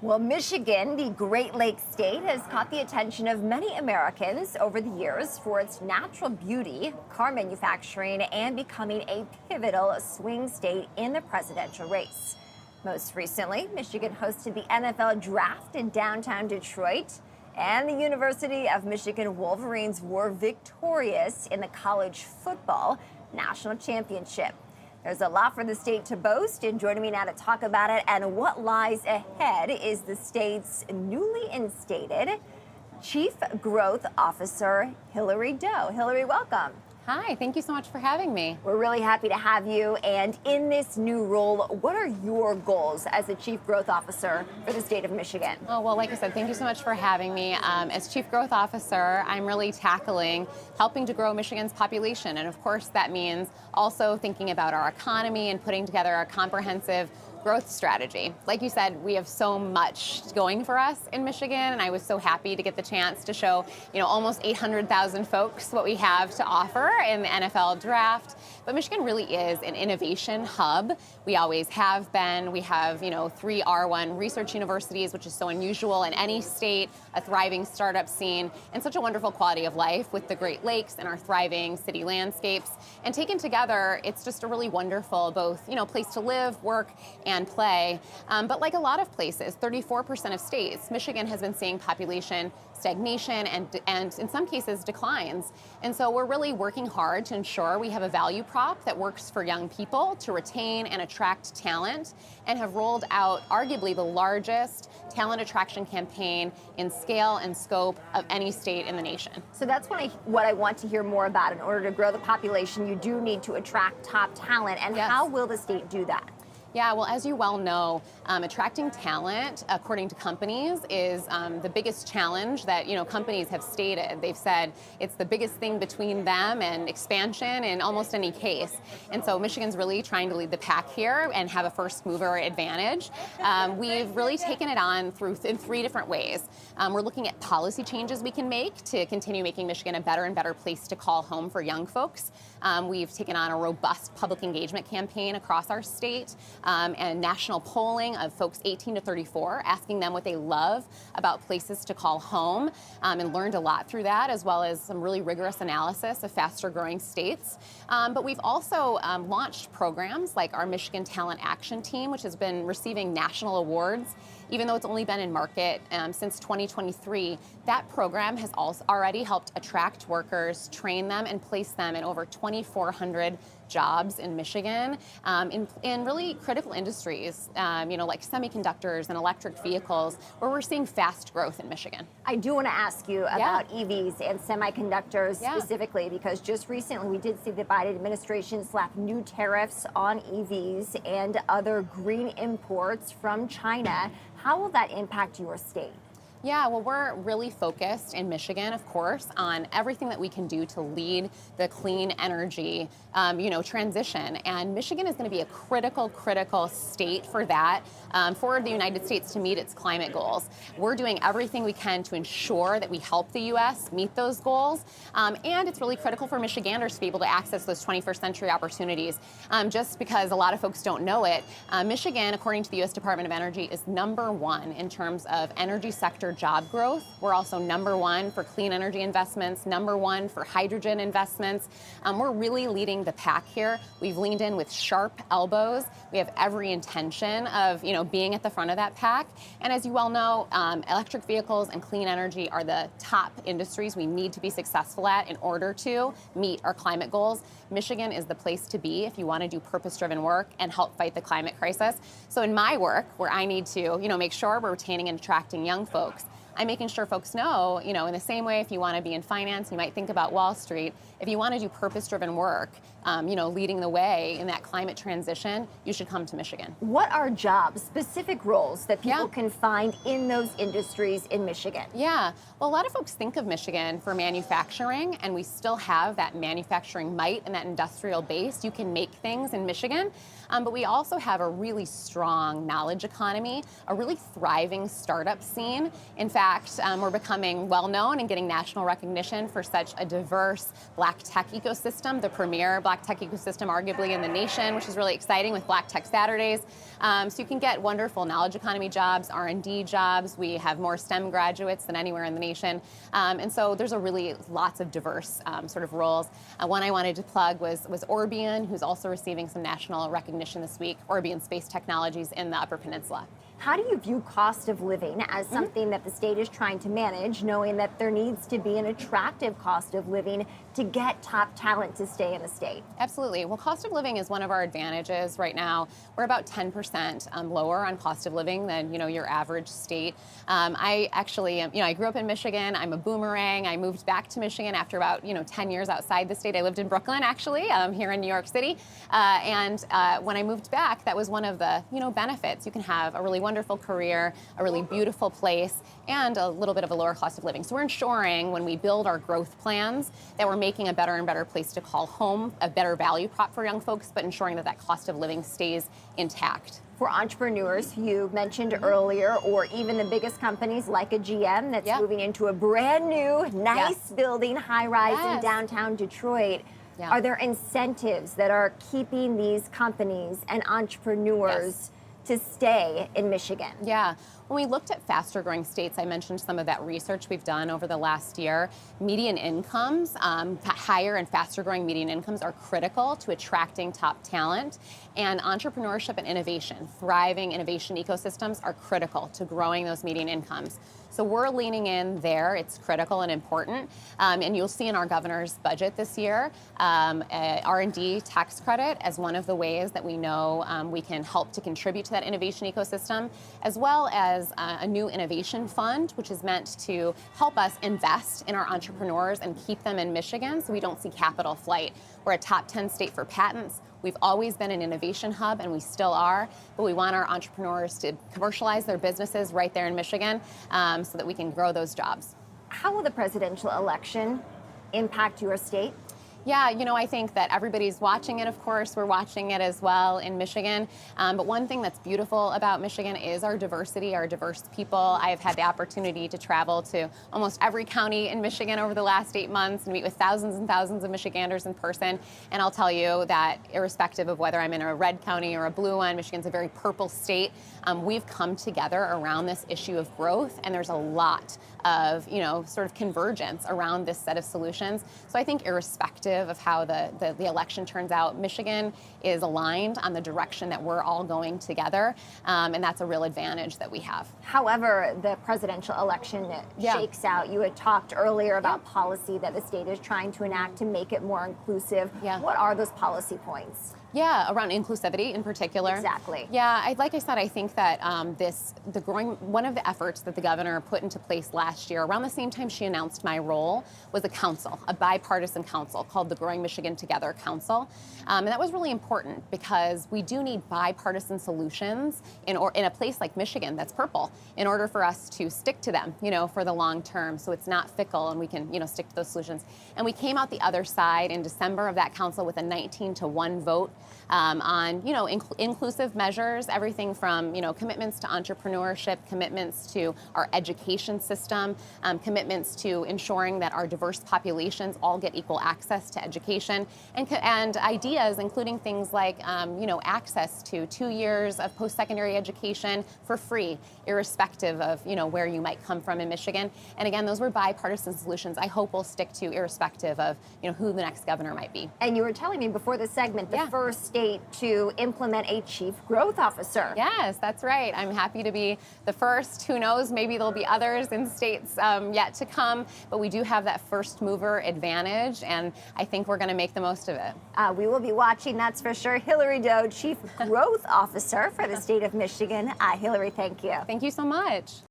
Well, Michigan, the Great Lakes state, has caught the attention of many Americans over the years for its natural beauty, car manufacturing, and becoming a pivotal swing state in the presidential race. Most recently, Michigan hosted the NFL draft in downtown Detroit, and the University of Michigan Wolverines were victorious in the college football national championship. There's a lot for the state to boast, and joining me now to talk about it and what lies ahead is the state's newly instated Chief Growth Officer, Hillary Doe. Hillary, welcome. Hi, thank you so much for having me. We're really happy to have you. And in this new role, what are your goals as the Chief Growth Officer for the state of Michigan? Oh, well, like I said, thank you so much for having me. As Chief Growth Officer, I'm really tackling helping to grow Michigan's population. And of course, that means also thinking about our economy and putting together a comprehensive growth strategy. Like you said, we have so much going for us in Michigan, and I was so happy to get the chance to show, almost 800,000 folks what we have to offer in the NFL draft. But Michigan really is an innovation hub. We always have been. We have, 3 R1 research universities, which is so unusual in any state, a thriving startup scene, and such a wonderful quality of life with the Great Lakes and our thriving city landscapes. And taken together, it's just a really wonderful both, place to live, work, and play. But like a lot of places, 34% of states, Michigan has been seeing population stagnation and in some cases declines. And so we're really working hard to ensure we have a value prop that works for young people to retain and attract talent, and have rolled out arguably the largest talent attraction campaign in scale and scope of any state in the nation. So that's what I want to hear more about. In order to grow the population, you do need to attract top talent. And yes. How will the state do that? Yeah, well, as you well know, attracting talent, according to companies, is the biggest challenge that companies have stated. They've said it's the biggest thing between them and expansion in almost any case. And so Michigan's really trying to lead the pack here and have a first mover advantage. We've really taken it on in 3 different ways. We're looking at policy changes we can make to continue making Michigan a better and better place to call home for young folks. We've taken on a robust public engagement campaign across our state. And national polling of folks 18 to 34, asking them what they love about places to call home, and learned a lot through that, as well as some really rigorous analysis of faster growing states. But we've also launched programs like our Michigan Talent Action Team, which has been receiving national awards. Even though it's only been in market since 2023, that program has also already helped attract workers, train them, and place them in over 2,400 jobs in Michigan in really critical industries, like semiconductors and electric vehicles, where we're seeing fast growth in Michigan. I do want to ask you about EVs and semiconductors specifically, because just recently we did see the Biden administration slap new tariffs on EVs and other green imports from China. How will that impact your state? Yeah, well, we're really focused in Michigan, of course, on everything that we can do to lead the clean energy, transition. And Michigan is going to be a critical state for that, for the United States to meet its climate goals. We're doing everything we can to ensure that we help the U.S. meet those goals. And it's really critical for Michiganders to be able to access those 21st century opportunities. Just because a lot of folks don't know it, Michigan, according to the U.S. Department of Energy, is #1 in terms of energy sector job growth. We're also #1 for clean energy investments, #1 for hydrogen investments. We're really leading the pack here. We've leaned in with sharp elbows. We have every intention of, being at the front of that pack. And as you well know, electric vehicles and clean energy are the top industries we need to be successful at in order to meet our climate goals. Michigan is the place to be if you want to do purpose-driven work and help fight the climate crisis. So in my work, where I need to, make sure we're retaining and attracting young folks, I'm making sure folks know, in the same way if you want to be in finance, you might think about Wall Street. If you want to do purpose-driven work, leading the way in that climate transition, you should come to Michigan. What are jobs, specific roles that people can find in those industries in Michigan? Yeah, well, a lot of folks think of Michigan for manufacturing, and we still have that manufacturing might and that industrial base. You can make things in Michigan, but we also have a really strong knowledge economy, a really thriving startup scene. In fact, fact, we're becoming well-known and getting national recognition for such a diverse Black tech ecosystem, the premier Black tech ecosystem arguably in the nation, which is really exciting with Black Tech Saturdays. So you can get wonderful knowledge economy jobs, R&D jobs. We have more STEM graduates than anywhere in the nation. And so there's a really lots of diverse sort of roles. One I wanted to plug was Orbion, who's also receiving some national recognition this week, Orbion Space Technologies in the Upper Peninsula. How do you view cost of living as something that the state is trying to manage, knowing that there needs to be an attractive cost of living to get top talent to stay in the state? Absolutely. Well, cost of living is one of our advantages right now. We're about 10% lower on cost of living than your average state. I actually, I grew up in Michigan. I'm a boomerang. I moved back to Michigan after about 10 years outside the state. I lived in Brooklyn actually, here in New York City. And when I moved back, that was one of the benefits. You can have a really wonderful career, a really beautiful place, and a little bit of a lower cost of living. So we're ensuring when we build our growth plans that we're making a better and better place to call home, a better value prop for young folks, but ensuring that that cost of living stays intact. For entrepreneurs you mentioned earlier, or even the biggest companies like a GM that's moving into a brand new, nice building, high rise in downtown Detroit, are there incentives that are keeping these companies and entrepreneurs to stay in Michigan? Yeah. When we looked at faster growing states, I mentioned some of that research we've done over the last year. Median incomes, higher and faster growing median incomes are critical to attracting top talent. And entrepreneurship and innovation, thriving innovation ecosystems are critical to growing those median incomes. So we're leaning in there. It's critical and important. And you'll see in our governor's budget this year, R&D tax credit as one of the ways that we know we can help to contribute to that innovation ecosystem, as well as a new innovation fund, which is meant to help us invest in our entrepreneurs and keep them in Michigan so we don't see capital flight. We're a top 10 state for patents. We've always been an innovation hub, and we still are, but we want our entrepreneurs to commercialize their businesses right there in Michigan so that we can grow those jobs. How will the presidential election impact your state? Yeah, I think that everybody's watching it, of course. We're watching it as well in Michigan. But one thing that's beautiful about Michigan is our diversity, our diverse people. I've had the opportunity to travel to almost every county in Michigan over the last 8 months and meet with thousands and thousands of Michiganders in person. And I'll tell you that irrespective of whether I'm in a red county or a blue one, Michigan's a very purple state. We've come together around this issue of growth, and there's a lot of, sort of convergence around this set of solutions. So I think irrespective of how the election turns out, Michigan is aligned on the direction that we're all going together, and that's a real advantage that we have. However, the presidential election shakes out. You had talked earlier about policy that the state is trying to enact to make it more inclusive. What are those policy points? Yeah, around inclusivity in particular. Exactly. Yeah, like I said, I think that one of the efforts that the governor put into place last year, around the same time she announced my role, was a council, a bipartisan council called the Growing Michigan Together Council. And that was really important because we do need bipartisan solutions in a place like Michigan that's purple in order for us to stick to them, for the long term, so it's not fickle and we can, stick to those solutions. And we came out the other side in December of that council with a 19-1 vote on, inclusive measures, everything from, commitments to entrepreneurship, commitments to our education system, commitments to ensuring that our diverse populations all get equal access to education, and ideas including things like, access to 2 years of post-secondary education for free, irrespective of, where you might come from in Michigan. And again, those were bipartisan solutions I hope we'll stick to irrespective of, who the next governor might be. And you were telling me before the segment, the first state to implement a chief growth officer. Yes, that's right. I'm happy to be the first. Who knows, maybe there'll be others in states yet to come, but we do have that first mover advantage, and I think we're going to make the most of it. We will be watching, that's for sure. Hillary Doe, Chief Growth Officer for the state of Michigan. Hillary, thank you. Thank you so much.